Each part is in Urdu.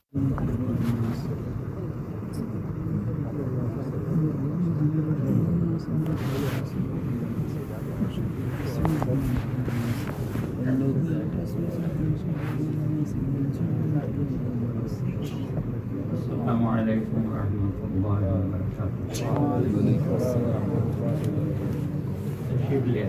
السلام علیکم ورحمۃ اللہ وبرکاتہ۔ تشریف لے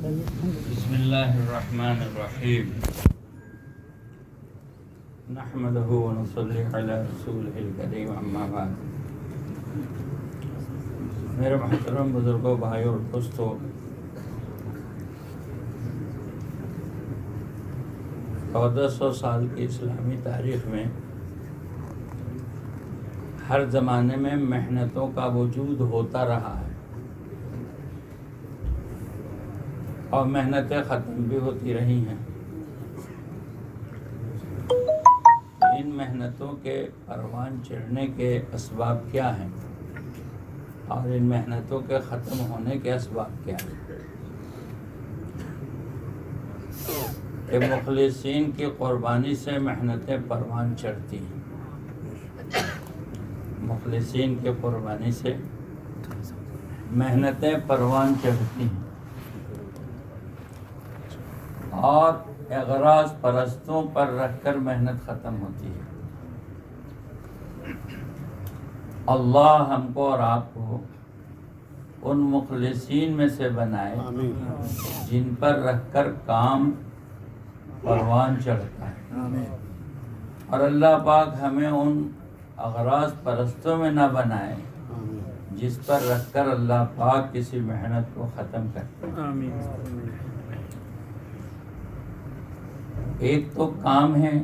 بسم اللہ الرحمن الرحیم، نحمدہ ونصلی علی رسولہ الکریم، اما بعد۔ میرے محترم بزرگوں، بھائیوں اور دوستوں، 1400 سال کی اسلامی تاریخ میں ہر زمانے میں محنتوں کا وجود ہوتا رہا ہے اور محنتیں ختم بھی ہوتی رہی ہیں۔ ان محنتوں کے پروان چڑھنے کے اسباب کیا ہیں اور ان محنتوں کے ختم ہونے کے اسباب کیا ہیں؟ کہ مخلصین کی قربانی سے محنتیں پروان چڑھتی ہیں، مخلصین کی قربانی سے محنتیں پروان چڑھتی ہیں، اور اغراض پرستوں پر رکھ کر محنت ختم ہوتی ہے۔ اللہ ہم کو اور آپ کو ان مخلصین میں سے بنائے جن پر رکھ کر کام پروان چڑھتا ہے، اور اللہ پاک ہمیں ان اغراض پرستوں میں نہ بنائے جس پر رکھ کر اللہ پاک کسی محنت کو ختم کرتے ہیں۔ ایک تو کام ہے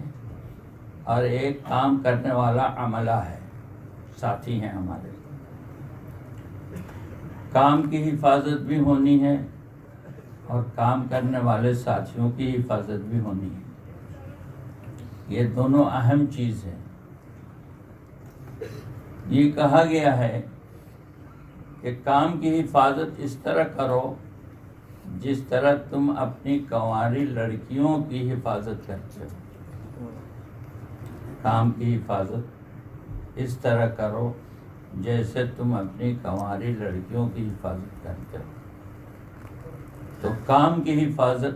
اور ایک کام کرنے والا عملہ ہے، ساتھی ہیں ہمارے۔ کام کی حفاظت بھی ہونی ہے اور کام کرنے والے ساتھیوں کی حفاظت بھی ہونی ہے، یہ دونوں اہم چیز ہے۔ یہ کہا گیا ہے کہ کام کی حفاظت اس طرح کرو جس طرح تم اپنی کنواری لڑکیوں کی حفاظت کرتے ہو۔ کام کی حفاظت اس طرح کرو جیسے تم اپنی کنواری لڑکیوں کی حفاظت کرتے ہو۔ تو کام کی حفاظت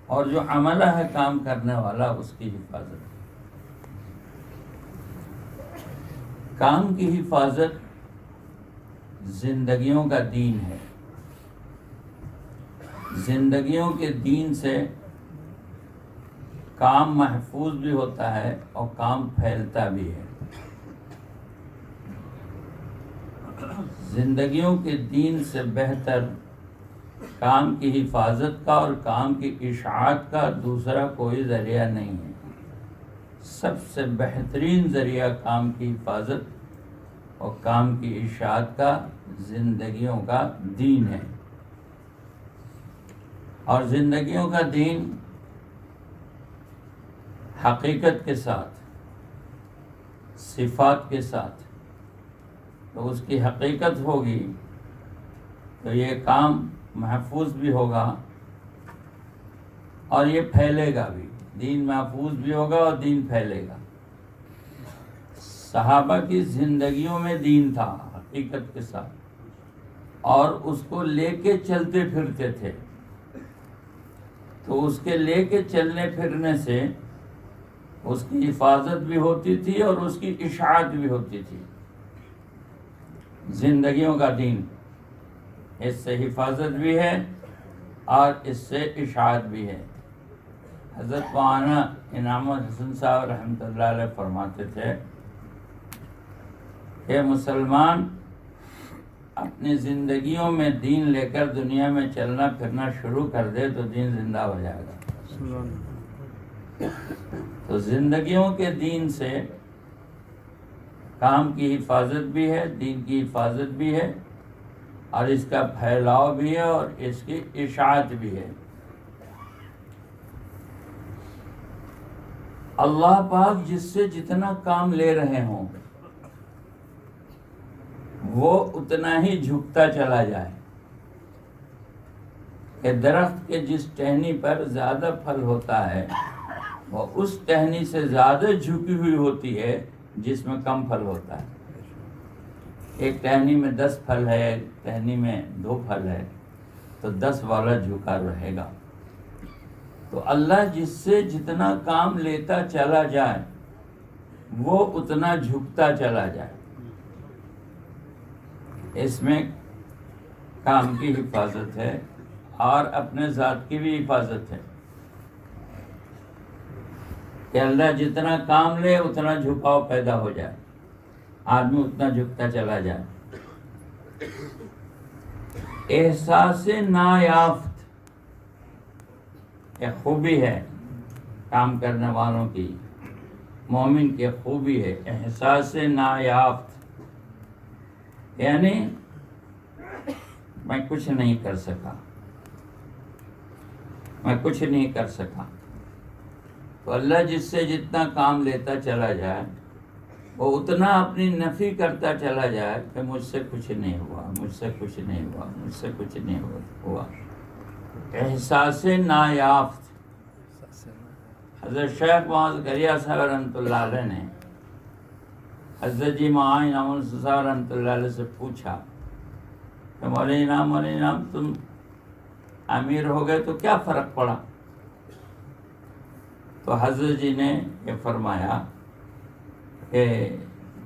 اور جو عملہ ہے کام کرنے والا، اس کی حفاظت۔ کام کی حفاظت زندگیوں کا دین ہے۔ زندگیوں کے دین سے کام محفوظ بھی ہوتا ہے اور کام پھیلتا بھی ہے۔ زندگیوں کے دین سے بہتر کام کی حفاظت کا اور کام کی اشاعت کا دوسرا کوئی ذریعہ نہیں ہے۔ سب سے بہترین ذریعہ کام کی حفاظت اور کام کی اشاعت کا زندگیوں کا دین ہے۔ اور زندگیوں کا دین حقیقت کے ساتھ، صفات کے ساتھ، تو اس کی حقیقت ہوگی تو یہ کام محفوظ بھی ہوگا اور یہ پھیلے گا بھی۔ دین محفوظ بھی ہوگا اور دین پھیلے گا۔ صحابہ کی زندگیوں میں دین تھا حقیقت کے ساتھ، اور اس کو لے کے چلتے پھرتے تھے، تو اس کے لے کے چلنے پھرنے سے اس کی حفاظت بھی ہوتی تھی اور اس کی اشاعت بھی ہوتی تھی۔ زندگیوں کا دین، اس سے حفاظت بھی ہے اور اس سے اشاعت بھی ہے۔ حضرت مولانا انعام الحسن صاحب رحمۃ اللہ علیہ فرماتے تھے کہ مسلمان اپنی زندگیوں میں دین لے کر دنیا میں چلنا پھرنا شروع کر دے تو دین زندہ ہو جائے گا۔ تو زندگیوں کے دین سے کام کی حفاظت بھی ہے، دین کی حفاظت بھی ہے، اور اس کا پھیلاؤ بھی ہے اور اس کی اشاعت بھی ہے۔ اللہ پاک جس سے جتنا کام لے رہے ہوں وہ اتنا ہی جھکتا چلا جائے۔ کہ درخت کے جس ٹہنی پر زیادہ پھل ہوتا ہے وہ اس ٹہنی سے زیادہ جھکی ہوئی ہوتی ہے جس میں کم پھل ہوتا ہے. ایک ٹہنی میں 10 پھل ہے، ایک ٹہنی میں 2 پھل ہے، تو 10 والا جھکا رہے گا. تو اللہ جس سے جتنا کام لیتا چلا جائے وہ اتنا جھکتا چلا جائے. اس میں کام کی حفاظت ہے اور اپنے ذات کی بھی حفاظت ہے کہ اللہ جتنا کام لے اتنا جھکاؤ پیدا ہو جائے، آدمی اتنا جھکتا چلا جائے. احساس نایافت ایک خوبی ہے کام کرنے والوں کی، مومن کی خوبی ہے احساس نایافت. یعنی میں کچھ نہیں کر سکا، میں کچھ نہیں کر سکا. تو اللہ جس سے جتنا کام لیتا چلا جائے وہ اتنا اپنی نفی کرتا چلا جائے کہ مجھ سے کچھ نہیں ہوا، مجھ سے کچھ نہیں ہوا، مجھ سے کچھ نہیں ہوا. احساس نایافت. حضرت شیخ معاذ گریہ صاحب رحمۃ اللہ علیہ نے حضرت جی معین امن صاحب رحمۃ اللہ علیہ سے پوچھا کہ مولانا تم امیر ہو گئے تو کیا فرق پڑا؟ تو حضرت جی نے یہ فرمایا کہ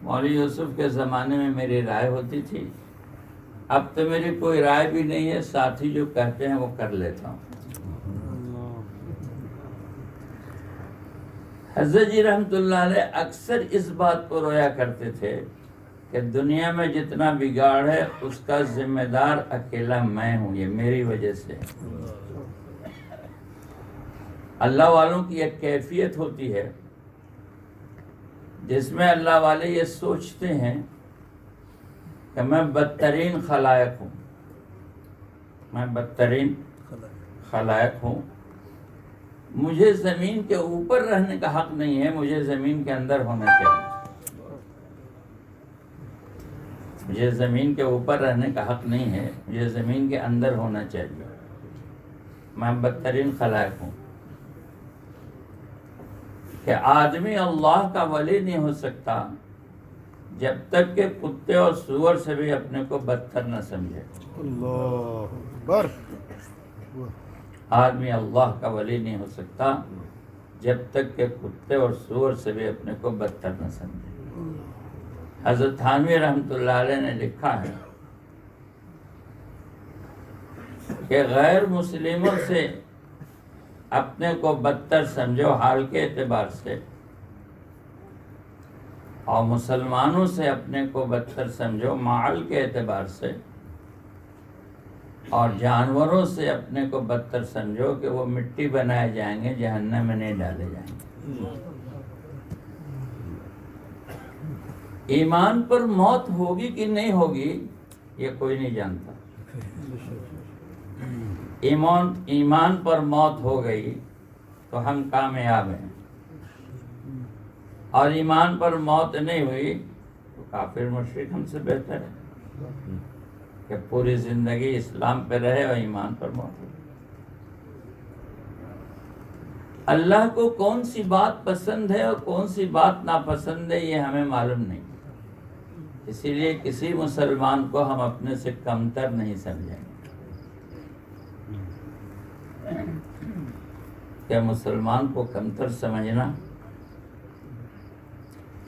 مولوی یوسف کے زمانے میں میری رائے ہوتی تھی، اب تو میری کوئی رائے بھی نہیں ہے، ساتھی جو کہتے ہیں وہ کر لیتا ہوں. حضرت جی رحمۃ اللہ علیہ اکثر اس بات کو رویا کرتے تھے کہ دنیا میں جتنا بگاڑ ہے اس کا ذمہ دار اکیلا میں ہوں، یہ میری وجہ سے. اللہ والوں کی ایک کیفیت ہوتی ہے جس میں اللہ والے یہ سوچتے ہیں کہ میں بدترین خلائق ہوں، میں بدترین خلائق ہوں، مجھے زمین کے اوپر رہنے کا حق نہیں ہے، مجھے زمین کے اندر ہونا چاہیے. مجھے زمین کے اوپر رہنے کا حق نہیں ہے، مجھے زمین کے اندر ہونا چاہیے. میں بدترین خلائق ہوں کہ آدمی اللہ کا ولی نہیں ہو سکتا جب تک کہ کتے اور سور سے بھی اپنے کو بدتر نہ سمجھے. اللہ اکبر. آدمی اللہ کا ولی نہیں ہو سکتا جب تک کہ کتے اور سور سے بھی اپنے کو بدتر نہ سمجھے. حضرت تھانوی رحمۃ اللہ علیہ نے لکھا ہے کہ غیر مسلموں سے اپنے کو بدتر سمجھو حال کے اعتبار سے، اور مسلمانوں سے اپنے کو بدتر سمجھو معال کے اعتبار سے، اور جانوروں سے اپنے کو بدتر سمجھو کہ وہ مٹی بنائے جائیں گے، جہنم میں نہیں ڈالے جائیں گے. ایمان پر موت ہوگی کہ نہیں ہوگی یہ کوئی نہیں جانتا. ایمان پر موت ہو گئی تو ہم کامیاب ہیں، اور ایمان پر موت نہیں ہوئی تو کافر مشرک ہم سے بہتر ہے کہ پوری زندگی اسلام پہ رہے اور ایمان پر موت ہو. اللہ کو کون سی بات پسند ہے اور کون سی بات ناپسند ہے یہ ہمیں معلوم نہیں، اسی لیے کسی مسلمان کو ہم اپنے سے کمتر نہیں سمجھیں گے. کہ مسلمان کو کمتر سمجھنا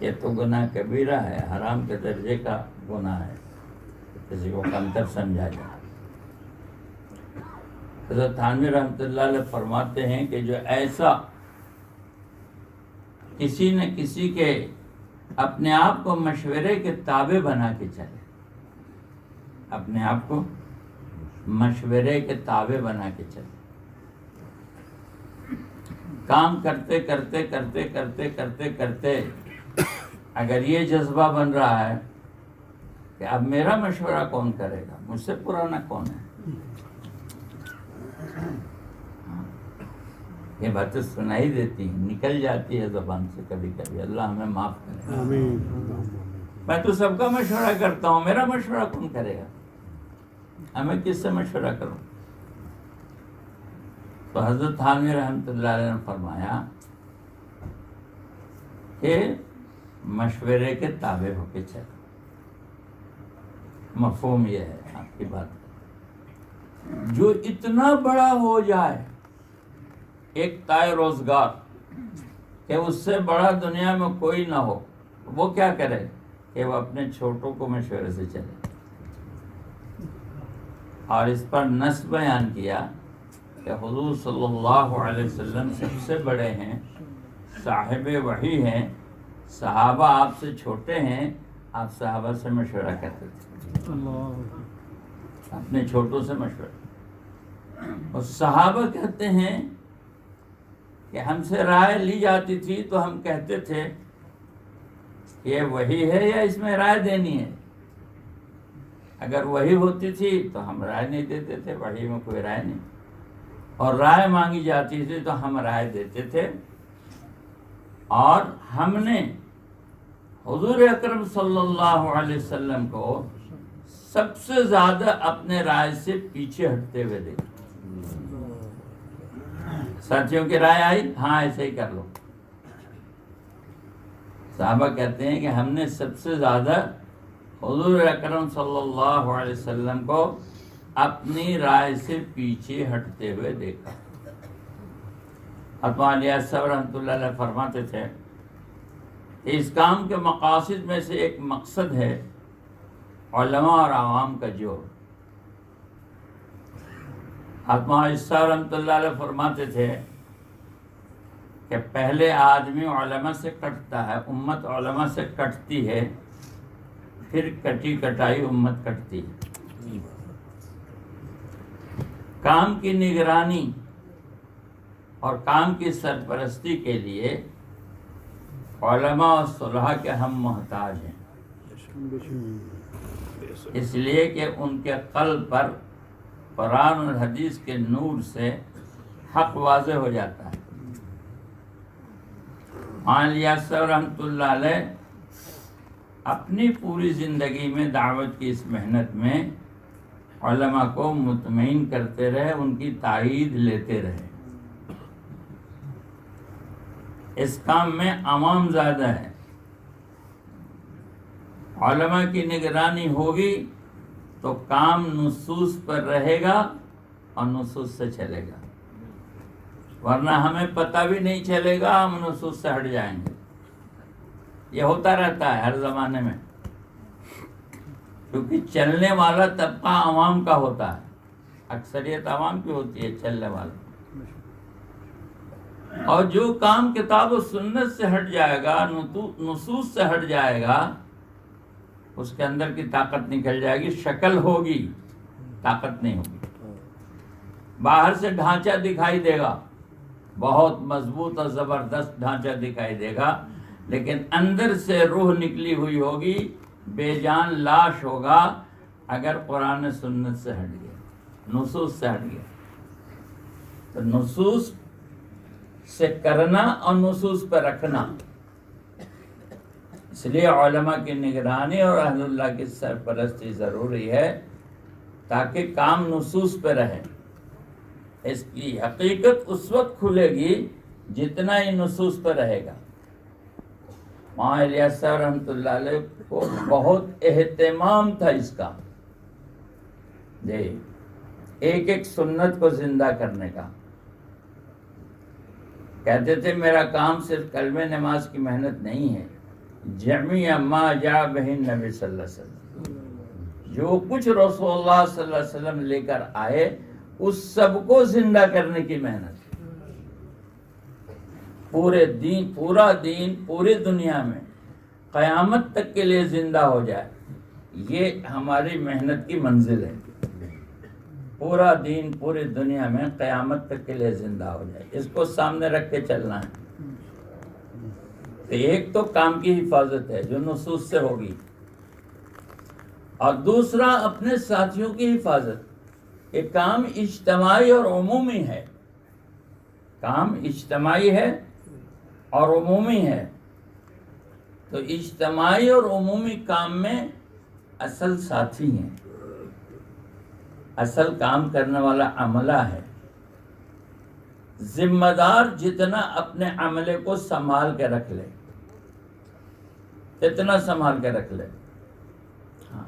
یہ تو گناہ کبیرہ ہے، حرام کے درجے کا گناہ ہے کسی کو کمتر سمجھا جائے. حضرت تھانوی رحمۃ اللہ علیہ فرماتے ہیں کہ جو ایسا کسی نہ کسی کے اپنے آپ کو مشورے کے تابع بنا کے چلے، اپنے آپ کو مشورے کے تابع بنا کے چلے، کام کرتے کرتے کرتے کرتے کرتے کرتے اگر یہ جذبہ بن رہا ہے کہ اب میرا مشورہ کون کرے گا، مجھ سے پرانا کون ہے، یہ باتیں سنائی دیتی ہیں، نکل جاتی ہے زبان سے کبھی کبھی، اللہ ہمیں معاف کرے. آمین. میں تو سب کا مشورہ کرتا ہوں، میرا مشورہ کون کرے گا، ہمیں کس سے مشورہ کروں. تو حضرت تھانوی رحمۃ اللہ علیہ نے فرمایا کہ مشورے کے تابع ہو کے چلو. مفہوم یہ ہے آپ کی بات. جو اتنا بڑا ہو جائے ایک تائے روزگار کہ اس سے بڑا دنیا میں کوئی نہ ہو، وہ کیا کرے کہ وہ اپنے چھوٹوں کو مشورے سے چلے. اور اس پر نص بیان کیا کہ حضور صلی اللہ علیہ وسلم سب سے بڑے ہیں، صاحب وحی ہیں، صحابہ آپ سے چھوٹے ہیں، آپ صحابہ سے مشورہ کرتے تھے، اپنے چھوٹوں سے مشورہ. اور صحابہ کہتے ہیں کہ ہم سے رائے لی جاتی تھی تو ہم کہتے تھے کہ یہ وحی ہے یا اس میں رائے دینی ہے. اگر وحی ہوتی تھی تو ہم رائے نہیں دیتے تھے، وحی میں کوئی رائے نہیں. اور رائے مانگی جاتی تھی تو ہم رائے دیتے تھے. اور ہم نے حضور اکرم صلی اللہ علیہ وسلم کو سب سے زیادہ اپنے رائے سے پیچھے ہٹتے ہوئے دیکھا. ساتھیوں کی رائے آئی، ہاں ایسے ہی کر لو. صحابہ کہتے ہیں کہ ہم نے سب سے زیادہ حضور اکرم صلی اللہ علیہ وسلم کو اپنی رائے سے پیچھے ہٹتے ہوئے دیکھا. حضرت علیہ السلام رحمۃ اللہ علیہ فرماتے تھے کہ اس کام کے مقاصد میں سے ایک مقصد ہے علماء اور عوام کا جوڑ. حضرت علیہ السلام رحمۃ اللہ علیہ فرماتے تھے کہ پہلے آدمی علماء سے کٹتا ہے، امت علماء سے کٹتی ہے، پھر کٹی کٹائی امت کٹتی ہے. کام کی نگرانی اور کام کی سرپرستی کے لیے علماء اور صلحاء کے ہم محتاج ہیں، اس لیے کہ ان کے قلب پر قرآن اور حدیث کے نور سے حق واضح ہو جاتا ہے. علیہ رحمۃ اللہ علیہ اپنی پوری زندگی میں دعوت کی اس محنت میں علماء کو مطمئن کرتے رہے، ان کی تائید لیتے رہے. اس کام میں عوام زیادہ ہے، علماء کی نگرانی ہوگی تو کام نصوص پر رہے گا اور نصوص سے چلے گا، ورنہ ہمیں پتہ بھی نہیں چلے گا، ہم نصوص سے ہٹ جائیں گے. یہ ہوتا رہتا ہے ہر زمانے میں، کیونکہ چلنے والا طبقہ عوام کا ہوتا ہے، اکثریت عوام کی ہوتی ہے چلنے والا. اور جو کام کتاب و سنت سے ہٹ جائے گا، نصوص سے ہٹ جائے گا، اس کے اندر کی طاقت نکل جائے گی. شکل ہوگی، طاقت نہیں ہوگی. باہر سے ڈھانچہ دکھائی دے گا، بہت مضبوط اور زبردست ڈھانچہ دکھائی دے گا، لیکن اندر سے روح نکلی ہوئی ہوگی، بے جان لاش ہوگا اگر قرآن سنت سے ہٹ گیا، نصوص سے ہٹ گیا. تو نصوص سے کرنا اور نصوص پہ رکھنا، اس لیے علماء کی نگرانی اور اہل اللہ کی سرپرستی ضروری ہے تاکہ کام نصوص پہ رہے. اس کی حقیقت اس وقت کھلے گی جتنا ہی نصوص پہ رہے گا. مولانا الیاس صاحب رحمۃ اللہ علیہ کو بہت اہتمام تھا اس کا، جی، ایک ایک سنت کو زندہ کرنے کا. کہتے تھے میرا کام صرف کلمہ نماز کی محنت نہیں ہے، جميع ما جاء به النبی صلی اللہ علیہ وسلم، جو کچھ رسول اللہ صلی اللہ علیہ وسلم لے کر آئے اس سب کو زندہ کرنے کی محنت. پورے دین، پورا دین پوری دنیا میں قیامت تک کے لیے زندہ ہو جائے، یہ ہماری محنت کی منزل ہے. پورا دین پوری دنیا میں قیامت تک کے لیے زندہ ہو جائے، اس کو سامنے رکھ کے چلنا ہے. تو ایک تو کام کی حفاظت ہے جو نصوص سے ہوگی، اور دوسرا اپنے ساتھیوں کی حفاظت. یہ کام اجتماعی اور عمومی ہے، کام اجتماعی ہے اور عمومی ہے. تو اجتماعی اور عمومی کام میں اصل ساتھی ہیں، اصل کام کرنے والا عملہ ہے. ذمہ دار جتنا اپنے عملے کو سنبھال کے رکھ لے، اتنا سنبھال کے رکھ لے، ہاں،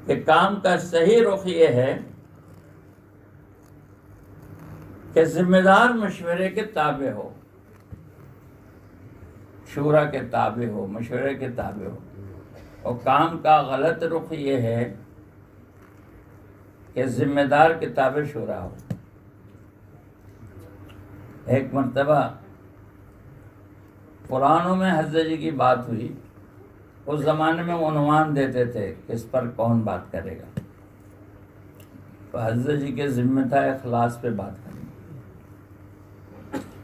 کہ کام کا صحیح رخ یہ ہے کہ ذمہ دار مشورے کے تابع ہو، شورا کے تابع ہو، مشورے کے تابع ہو، اور کام کا غلط رخ یہ ہے کہ ذمہ دار کے تابع شورا ہو۔ ایک مرتبہ قرآنوں میں حضرت جی کی بات ہوئی، اس زمانے میں عنوان دیتے تھے کہ اس پر کون بات کرے گا، تو حضرت جی کے ذمہ تھا اخلاص پہ بات کریں۔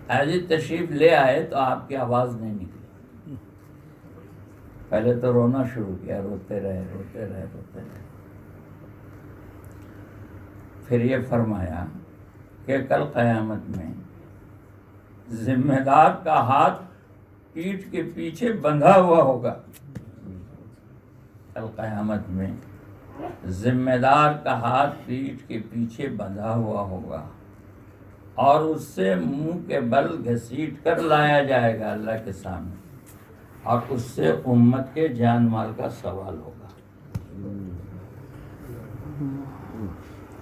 حاجی تشریف لے آئے تو آپ کی آواز نہیں نکلی، پہلے تو رونا شروع کیا، روتے رہے روتے رہے روتے رہے، پھر یہ فرمایا کہ کل قیامت میں ذمہ دار کا ہاتھ پیٹھ کے پیچھے بندھا ہوا ہوگا، کل قیامت میں ذمہ دار کا ہاتھ پیٹھ کے پیچھے بندھا ہوا ہوگا، اور اس سے منہ کے بل گھسیٹ کر لایا جائے گا اللہ کے سامنے، اور اس سے امت کے جان مال کا سوال ہوگا۔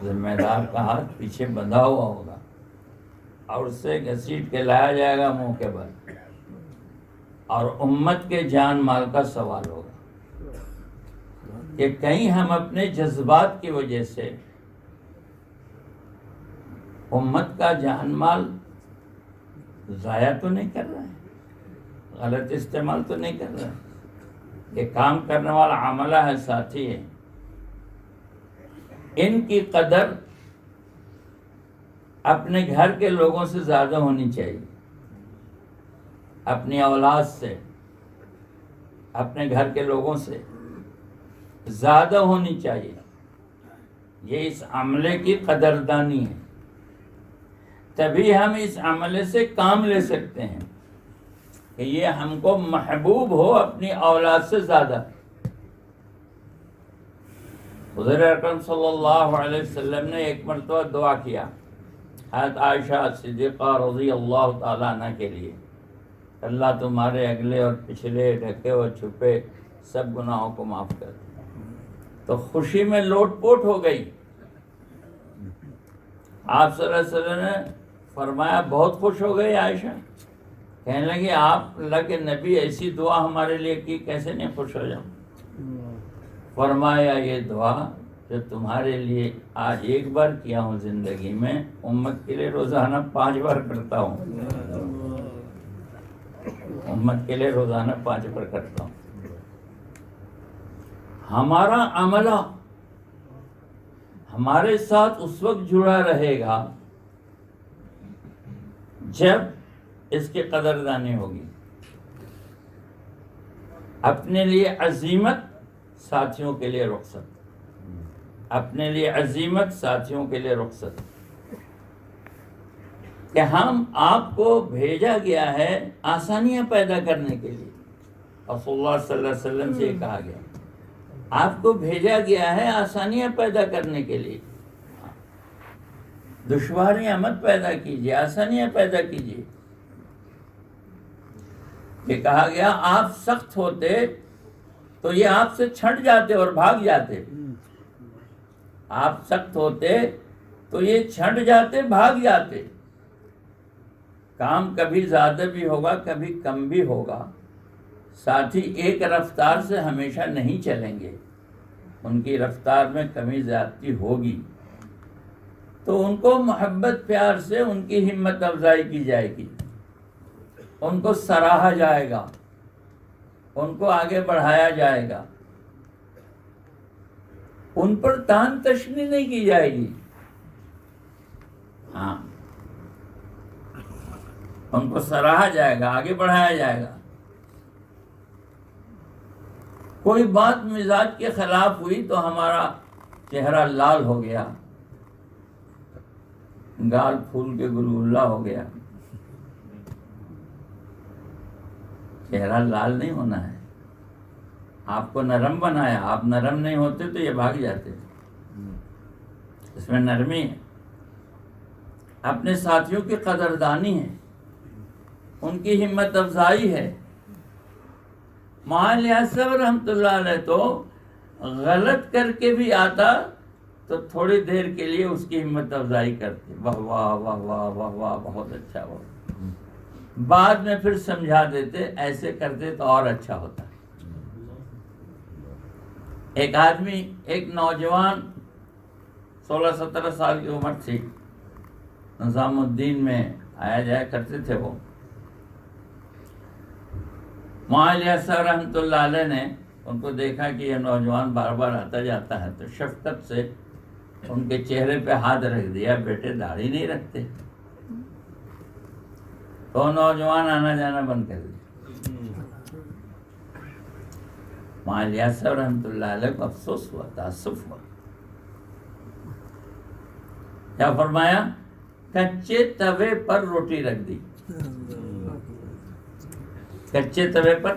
ذمہ دار کا ہاتھ پیچھے بندھا ہوا ہوگا اور اس سے گھسیٹ کے لایا جائے گا منہ کے بل، اور امت کے جان مال کا سوال ہوگا کہ کہیں ہم اپنے جذبات کی وجہ سے امت کا جان مال ضائع تو نہیں کر رہے ہیں، غلط استعمال تو نہیں کر رہے ہیں۔ یہ کام کرنے والا عملہ ہے، ساتھی ہے، ان کی قدر اپنے گھر کے لوگوں سے زیادہ ہونی چاہیے، اپنی اولاد سے، اپنے گھر کے لوگوں سے زیادہ ہونی چاہیے۔ یہ اس عملے کی قدردانی ہے، تبھی ہم اس عملے سے کام لے سکتے ہیں کہ یہ ہم کو محبوب ہو اپنی اولاد سے زیادہ۔ حضور اکرم صلی اللہ علیہ وسلم نے ایک مرتبہ دعا کیا حضرت عائشہ صدیقہ رضی اللہ تعالیٰ عنہ کے لیے، اللہ تمہارے اگلے اور پچھلے، ڈھکے اور چھپے سب گناہوں کو معاف کر دے، تو خوشی میں لوٹ پوٹ ہو گئی۔ آپ صلی اللہ علیہ وسلم نے فرمایا بہت خوش ہو گئی عائشہ، کہنے لگی آپ اللہ کے نبی ایسی دعا ہمارے لیے کی، کیسے نہیں خوش ہو جاؤں؟ فرمایا یہ دعا جو تمہارے لیے آج ایک بار کیا ہوں زندگی میں، امت کے لیے روزانہ 5 بار کرتا ہوں، امت کے لیے روزانہ 5 بار کرتا ہوں۔ ہمارا عملہ ہمارے ساتھ اس وقت جڑا رہے گا جب اس کی قدردانی ہوگی۔ اپنے لیے عزیمت، ساتھیوں کے لیے رخصت، اپنے لیے عزیمت، ساتھیوں کے لیے رخصت، کہ ہم آپ کو بھیجا گیا ہے آسانیاں پیدا کرنے کے لیے۔ رسول اللہ صلی اللہ علیہ وسلم سے یہ کہا گیا آپ کو بھیجا گیا ہے آسانیاں پیدا کرنے کے لیے، دشواریاں مت پیدا کیجیے، آسانیاں پیدا کیجیے۔ یہ کہا گیا آپ سخت ہوتے تو یہ آپ سے چھٹ جاتے اور بھاگ جاتے، آپ سخت ہوتے تو یہ چھٹ جاتے، بھاگ جاتے۔ کام کبھی زیادہ بھی ہوگا، کبھی کم بھی ہوگا، ساتھی ایک رفتار سے ہمیشہ نہیں چلیں گے، ان کی رفتار میں کمی زیادتی ہوگی، تو ان کو محبت پیار سے ان کی ہمت افزائی کی جائے گی، ان کو سراہا جائے گا، ان کو آگے بڑھایا جائے گا، ان پر تان تشنی نہیں کی جائے گی، ہاں ان کو سراہا جائے گا، آگے بڑھایا جائے گا۔ کوئی بات مزاج کے خلاف ہوئی تو ہمارا چہرہ لال ہو گیا، گال پھول کے گلگلہ ہو گیا، چہرہ لال نہیں ہونا ہے، آپ کو نرم بنایا، آپ نرم نہیں ہوتے تو یہ بھاگ جاتے، اس میں نرمی ہے۔ اپنے ساتھیوں کی قدردانی ہے، ان کی ہمت افزائی ہے۔ مولانا الیاس صاحب رحمۃ اللہ علیہ تو غلط کر کے بھی آتا تو تھوڑی دیر کے لیے اس کی ہمت افزائی کرتے، واہ واہ واہ واہ واہ واہ، بہت اچھا ہوا، بعد میں پھر سمجھا دیتے ایسے کرتے تو اور اچھا ہوتا۔ ایک آدمی، ایک نوجوان 16-17 سال کی عمر تھی، نظام الدین میں آیا جایا کرتے تھے وہ۔ مولانا الیاس صاحب رحمۃ اللہ علیہ نے ان کو دیکھا کہ یہ نوجوان بار بار آتا جاتا ہے، تو شفقت سے ان کے چہرے پہ ہاتھ رکھ دیا، بیٹے داڑھی نہیں رکھتے؟ تو نوجوان آنا جانا بند کر دیا۔ مولانا الیاس صاحب رحمۃ اللہ علیہ کو افسوس ہوا، تاسف ہوا۔ کیا فرمایا؟ کچے توے پر روٹی رکھ دی، کچے توے پر۔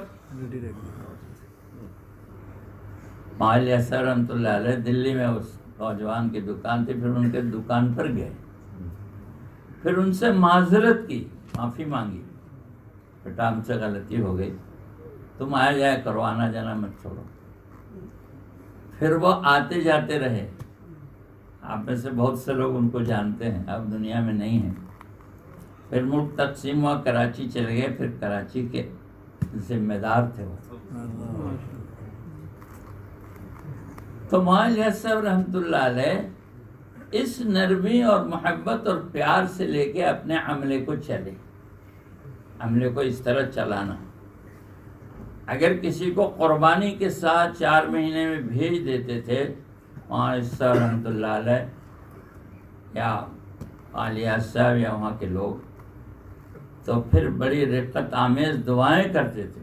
مولانا الیاس صاحب رحمۃ اللہ علیہ دلی میں اس نوجوان کی دکان تھی، پھر ان کے دکان پر گئے، پھر ان سے معذرت کی، معافی مانگی، بیٹا ہم سے غلطی ہو گئی، تم آیا جایا کرو، آنا جانا مت چھوڑو۔ پھر وہ آتے جاتے رہے۔ آپ میں سے بہت سے لوگ ان کو جانتے ہیں، اب دنیا میں نہیں ہیں۔ پھر ملک تقسیم ہوا، کراچی چلے گئے، پھر کراچی کے ذمہ دار تھے وہ۔ تو مولانا الیاس صاحب رحمۃ اللہ علیہ اس نرمی اور محبت اور پیار سے لے کے اپنے عملے کو چلے، عملے کو اس طرح چلانا۔ اگر کسی کو قربانی کے ساتھ 4 مہینے میں بھیج دیتے تھے مولانا الیاس صاحب رحمۃ اللہ علیہ یا الیاس صاحب یا وہاں کے لوگ، تو پھر بڑی رقت آمیز دعائیں کرتے تھے،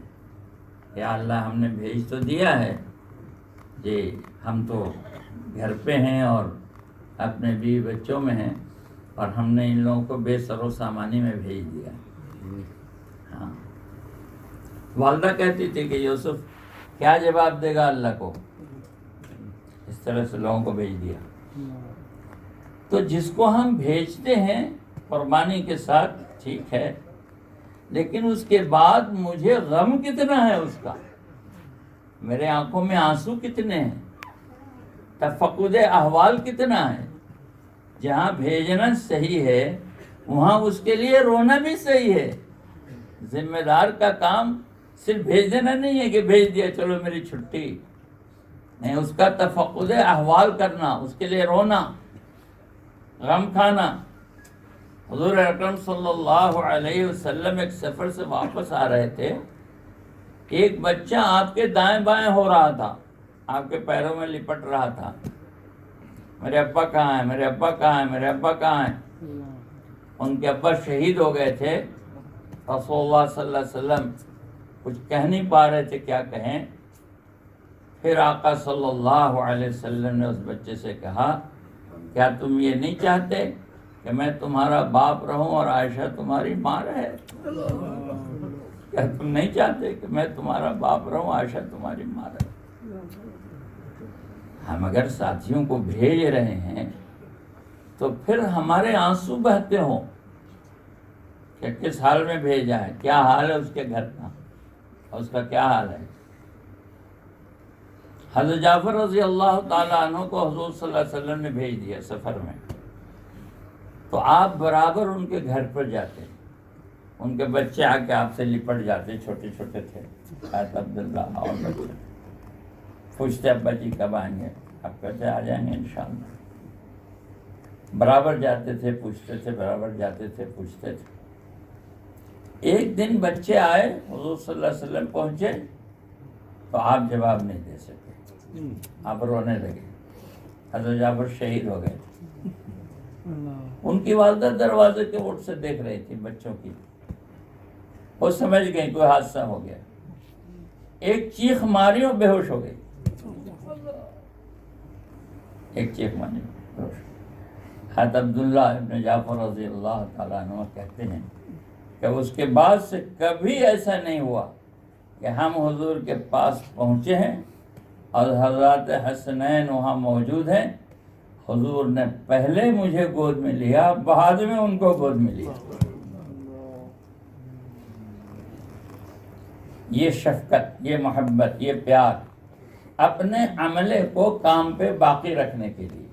یا اللہ ہم نے بھیج تو دیا ہے جی، ہم تو گھر پہ ہیں اور اپنے بیوی بچوں میں ہیں، اور ہم نے ان لوگوں کو بے سر و سامانی میں بھیج دیا۔ ہاں، والدہ کہتی تھی کہ یوسف کیا جواب دے گا اللہ کو، اس طرح سے لوگوں کو بھیج دیا۔ تو جس کو ہم بھیجتے ہیں قربانی کے ساتھ ٹھیک ہے، لیکن اس کے بعد مجھے غم کتنا ہے اس کا، میرے آنکھوں میں آنسو کتنے ہیں، تفقد احوال کتنا ہے۔ جہاں بھیجنا صحیح ہے وہاں اس کے لیے رونا بھی صحیح ہے۔ ذمہ دار کا کام صرف بھیج دینا نہیں ہے کہ بھیج دیا چلو میری چھٹی، نہیں، اس کا تفقد احوال کرنا، اس کے لیے رونا، غم کھانا۔ حضور اکرم صلی اللہ علیہ وسلم ایک سفر سے واپس آ رہے تھے، ایک بچہ آپ کے دائیں بائیں ہو رہا تھا، آپ کے پیروں میں لپٹ رہا تھا، میرے ابا کہاں ہیں، میرے ابا کہاں ہیں، میرے ابا کہاں ہیں۔ ان کے ابا شہید ہو گئے تھے۔ رسول اللہ صلی اللہ علیہ وسلم کچھ کہہ نہیں پا رہے تھے، کیا کہیں۔ پھر آقا صلی اللہ علیہ وسلم نے اس بچے سے کہا، کیا تم یہ نہیں چاہتے کہ میں تمہارا باپ رہوں اور عائشہ تمہاری ماں رہے؟ کیا تم نہیں چاہتے کہ میں تمہارا باپ رہوں، عائشہ تمہاری ماں رہے؟ ہم اگر ساتھیوں کو بھیج رہے ہیں تو پھر ہمارے آنسو بہتے ہوں کہ کس حال میں بھیجا ہے، کیا حال ہے اس کے گھر کا، اور اس کا کیا حال ہے۔ حضرت جعفر رضی اللہ تعالیٰ عنہ کو حضور صلی اللہ علیہ وسلم نے بھیج دیا سفر میں، تو آپ برابر ان کے گھر پر جاتے، ان کے بچے آ کے آپ سے لپٹ جاتے، چھوٹے چھوٹے تھے، عبداللہ اور بچے، پوچھتے ابا جی کب آئیں گے، آپ کہتے آ جائیں گے انشاءاللہ۔ برابر جاتے تھے، پوچھتے تھے، برابر جاتے تھے، پوچھتے تھے۔ ایک دن بچے آئے، حضور صلی اللہ علیہ وسلم پہنچے تو آپ جواب نہیں دے سکے، آپ رونے لگے۔ حضرت جعفر شہید ہو گئے تھے۔ ان کی والدہ دروازے کے اوٹ سے دیکھ رہی تھی بچوں کی، وہ سمجھ گئی کوئی حادثہ ہو گیا، ایک چیخ ماری اور بے ہوش ہو گئی، ایک چیخ ماری بے ہوش۔ حضرت عبداللہ ابن جعفر رضی اللہ تعالیٰ عنہ کہتے ہیں کہ اس کے بعد سے کبھی ایسا نہیں ہوا کہ ہم حضور کے پاس پہنچے ہیں اور حضرات حسنین وہاں موجود ہیں حضور نے پہلے مجھے گود میں لیا، بعد میں ان کو گود میں لیا۔ یہ شفقت، یہ محبت، یہ پیار اپنے عملے کو کام پہ باقی رکھنے کے لیے،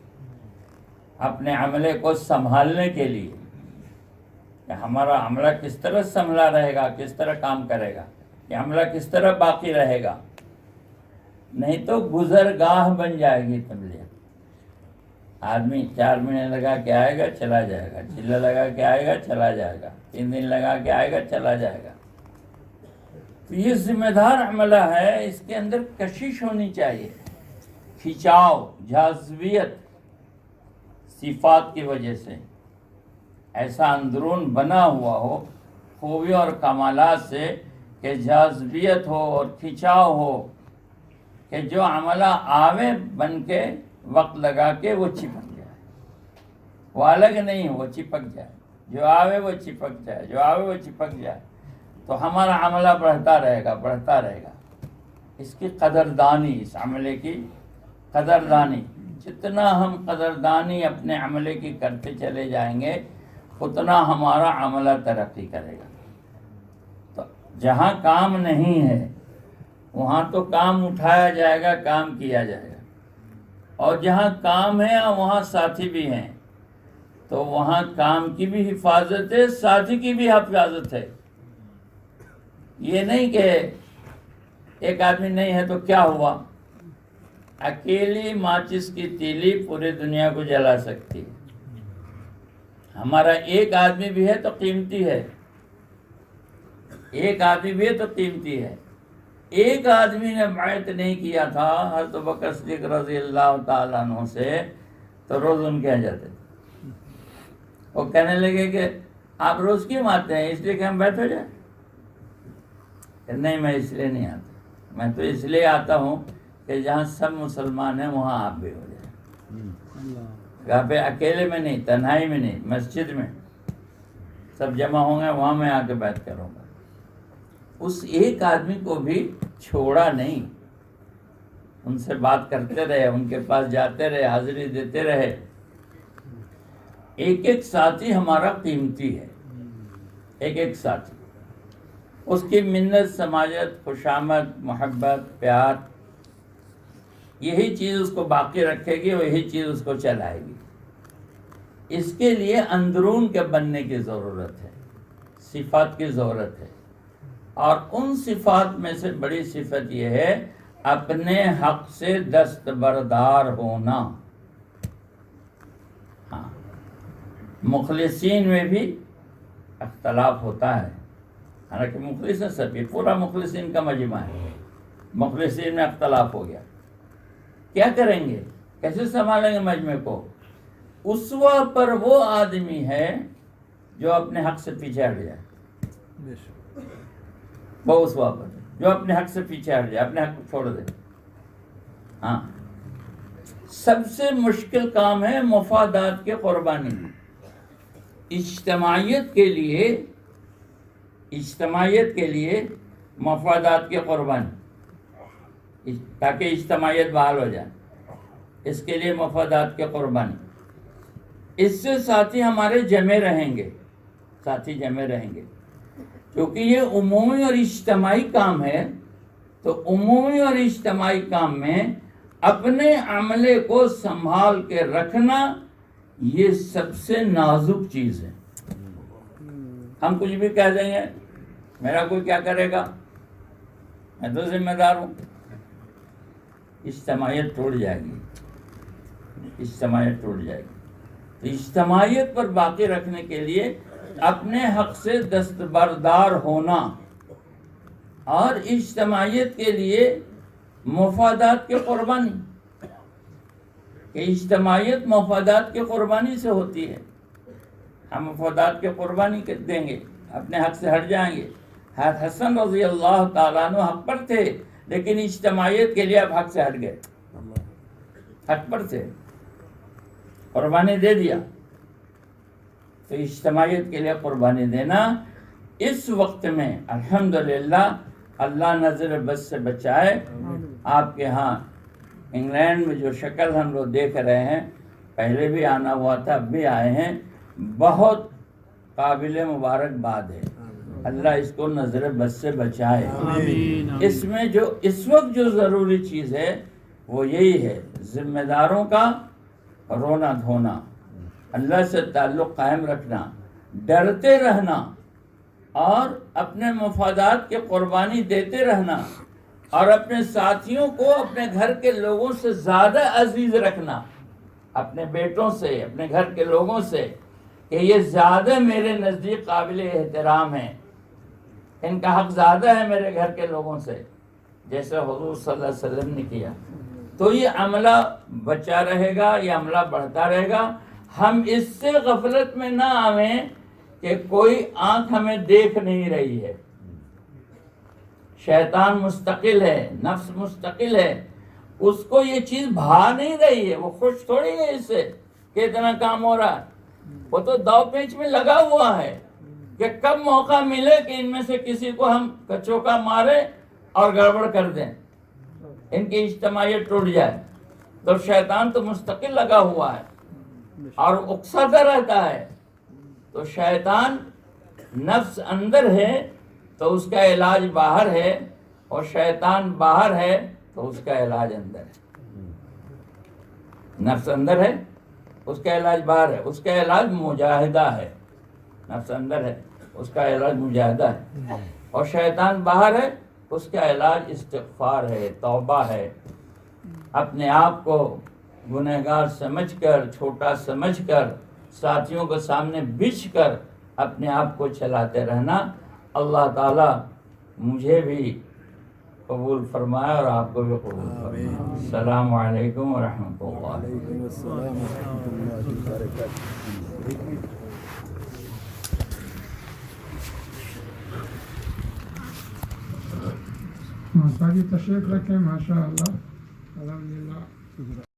اپنے عملے کو سنبھالنے کے لیے کہ ہمارا عملہ کس طرح سنبھلا رہے گا، کس طرح کام کرے گا، یہ عملہ کس طرح باقی رہے گا۔ نہیں تو گزرگاہ بن جائے گی تبلیغ۔ آدمی 4 مہینے لگا کے آئے گا، چلا جائے گا، چلہ لگا کے آئے گا، چلا جائے گا، 3 دن لگا کے آئے گا، چلا جائے گا۔ تو یہ ذمہ دار عملہ ہے، اس کے اندر کشش ہونی چاہیے، کھچاؤ، جاذبیت، صفات کی وجہ سے ایسا اندرون بنا ہوا ہو خوبی اور کمالات سے کہ جاذبیت ہو اور کھچاؤ ہو، کہ جو عملہ آوے بن کے وقت لگا کے وہ چپک جائے، وہ الگ نہیں، وہ چپک جائے، جو آوے وہ چپک جائے، جو آوے وہ چپک جائے، تو ہمارا عملہ بڑھتا رہے گا، بڑھتا رہے گا۔ اس کی قدردانی، اس عملے کی قدردانی، جتنا ہم قدردانی اپنے عملے کی کرتے چلے جائیں گے اتنا ہمارا عملہ ترقی کرے گا۔ تو جہاں کام نہیں ہے وہاں تو کام اٹھایا جائے گا، کام کیا جائے گا، اور جہاں کام ہے وہاں ساتھی بھی ہیں، تو وہاں کام کی بھی حفاظت ہے، ساتھی کی بھی حفاظت ہے۔ یہ نہیں کہ ایک آدمی نہیں ہے تو کیا ہوا، اکیلی ماچس کی تیلی پوری دنیا کو جلا سکتی ہے۔ ہمارا ایک آدمی بھی ہے تو قیمتی ہے، ایک آدمی بھی ہے تو قیمتی ہے۔ ایک آدمی نے بیعت نہیں کیا تھا حضرت ابوبکر صدیق رضی اللہ تعالیٰ عنہ سے تو روز ان کے یہاں جاتے تھے۔ وہ کہنے لگے کہ آپ روز کیوں آتے ہیں؟ اس لیے کہ ہم بیعت ہو جائیں؟ کہ نہیں، میں اس لیے نہیں آتا، میں تو اس لیے آتا ہوں کہ جہاں سب مسلمان ہیں وہاں آپ بھی ہو جائیں۔ یہاں پہ اکیلے میں نہیں، تنہائی میں نہیں، مسجد میں سب جمع ہوں گے، وہاں میں آ کے بیعت کروں گا۔ اس ایک آدمی کو بھی چھوڑا نہیں، ان سے بات کرتے رہے، ان کے پاس جاتے رہے، حاضری دیتے رہے۔ ایک ایک ساتھی ہمارا قیمتی ہے، ایک ایک ساتھی، اس کی منت، سماجت، خوشامد، محبت، پیار، یہی چیز اس کو باقی رکھے گی اور یہی چیز اس کو چلائے گی۔ اس کے لیے اندرون کے بننے کی ضرورت ہے، صفات کی ضرورت ہے، اور ان صفات میں سے بڑی صفت یہ ہے اپنے حق سے دستبردار ہونا۔ ہاں، مخلصین میں بھی اختلاف ہوتا ہے، حالانکہ مخلص ہے سبھی، پورا مخلصین کا مجمع ہے، مخلصین میں اختلاف ہو گیا، کیا کریں گے؟ کیسے سنبھالیں گے مجمع کو؟ اسوہ پر وہ آدمی ہے جو اپنے حق سے پیچھے ہٹ جائے، وہ اسوہ پر جو اپنے حق سے پیچھے ہٹ جائے، اپنے حق کو چھوڑ دے۔ ہاں، سب سے مشکل کام ہے مفادات کی قربانی، اجتماعیت کے لیے مفادات کی قربانی، تاکہ اجتماعیت بحال ہو جائے، اس کے لیے مفادات کی قربانی۔ اس سے ساتھی ہمارے جمع رہیں گے، ساتھی جمع رہیں گے، کیونکہ یہ عمومی اور اجتماعی کام ہے۔ تو عمومی اور اجتماعی کام میں اپنے عملے کو سنبھال کے رکھنا یہ سب سے نازک چیز ہے۔ ہم کچھ بھی کہہ دیں گے، میرا کوئی کیا کرے گا، میں تو ذمہ دار ہوں، اجتماعیت ٹوٹ جائے گی، اجتماعیت ٹوٹ جائے گی۔ تو اجتماعیت پر باقی رکھنے کے لیے اپنے حق سے دستبردار ہونا، اور اجتماعیت کے لیے مفادات کی قربانی، کہ اجتماعیت مفادات کی قربانی سے ہوتی ہے۔ ہم مفادات کی قربانی دیں گے، اپنے حق سے ہٹ جائیں گے۔ حسن رضی اللہ تعالیٰ عنہ حق پر تھے، لیکن اجتماعیت کے لیے اب حق سے ہٹ گئے، حق پر تھے، قربانی دے دیا۔ تو اجتماعیت کے لیے قربانی دینا اس وقت میں الحمدللہ اللہ نظر بد سے بچائے۔ آپ کے ہاں انگلینڈ میں جو شکل ہم لوگ دیکھ رہے ہیں پہلے بھی آنا ہوا تھا، اب بھی آئے ہیں، بہت قابل مبارکباد ہے۔ اللہ اس کو نظر بد سے بچائے۔ اس میں جو اس وقت جو ضروری چیز ہے وہ یہی ہے، ذمہ داروں کا رونا دھونا، اللہ سے تعلق قائم رکھنا، ڈرتے رہنا اور اپنے مفادات کے قربانی دیتے رہنا، اور اپنے ساتھیوں کو اپنے گھر کے لوگوں سے زیادہ عزیز رکھنا، اپنے بیٹوں سے، اپنے گھر کے لوگوں سے، کہ یہ زیادہ میرے نزدیک قابل احترام ہیں، ان کا حق زیادہ ہے میرے گھر کے لوگوں سے، جیسے حضور صلی اللہ علیہ وسلم نے کیا۔ تو یہ عملہ بچا رہے گا، یہ عملہ بڑھتا رہے گا۔ ہم اس سے غفلت میں نہ آویں کہ کوئی آنکھ ہمیں دیکھ نہیں رہی ہے، شیطان مستقل ہے، نفس مستقل ہے، اس کو یہ چیز بھا نہیں رہی ہے، وہ خوش تھوڑی ہے اس سے کہ اتنا کام ہو رہا ہے، وہ تو داؤ پیچ میں لگا ہوا ہے کہ کب موقع ملے کہ ان میں سے کسی کو ہم کچوکا مارے اور گڑبڑ کر دیں، ان کی اجتماعیت ٹوٹ جائے۔ تو شیطان تو مستقل لگا ہوا ہے اور اکساتا رہتا ہے۔ تو شیطان نفس اندر ہے تو اس کا علاج باہر ہے، اور شیطان باہر ہے تو اس کا علاج اندر ہے۔ نفس اندر ہے، اس کا علاج باہر ہے، اس کا علاج مجاہدہ ہے۔ نفس اندر ہے، اس کا علاج مجاہدہ ہے، اور شیطان باہر ہے، اس کا علاج استغفار ہے، توبہ ہے۔ اپنے آپ کو گنہگار سمجھ کر، چھوٹا سمجھ کر، ساتھیوں کے سامنے بچھ کر اپنے آپ کو چلاتے رہنا۔ اللہ تعالی مجھے بھی قبول فرمائے اور آپ کو بھی قبول فرمائے۔ السلام علیکم ورحمۃ اللہ۔ وعلیکم السلام ورحمۃ اللہ وبرکاتہ۔ ماسا جی تشریف رکھیں، ماشاء اللہ، الحمدللہ۔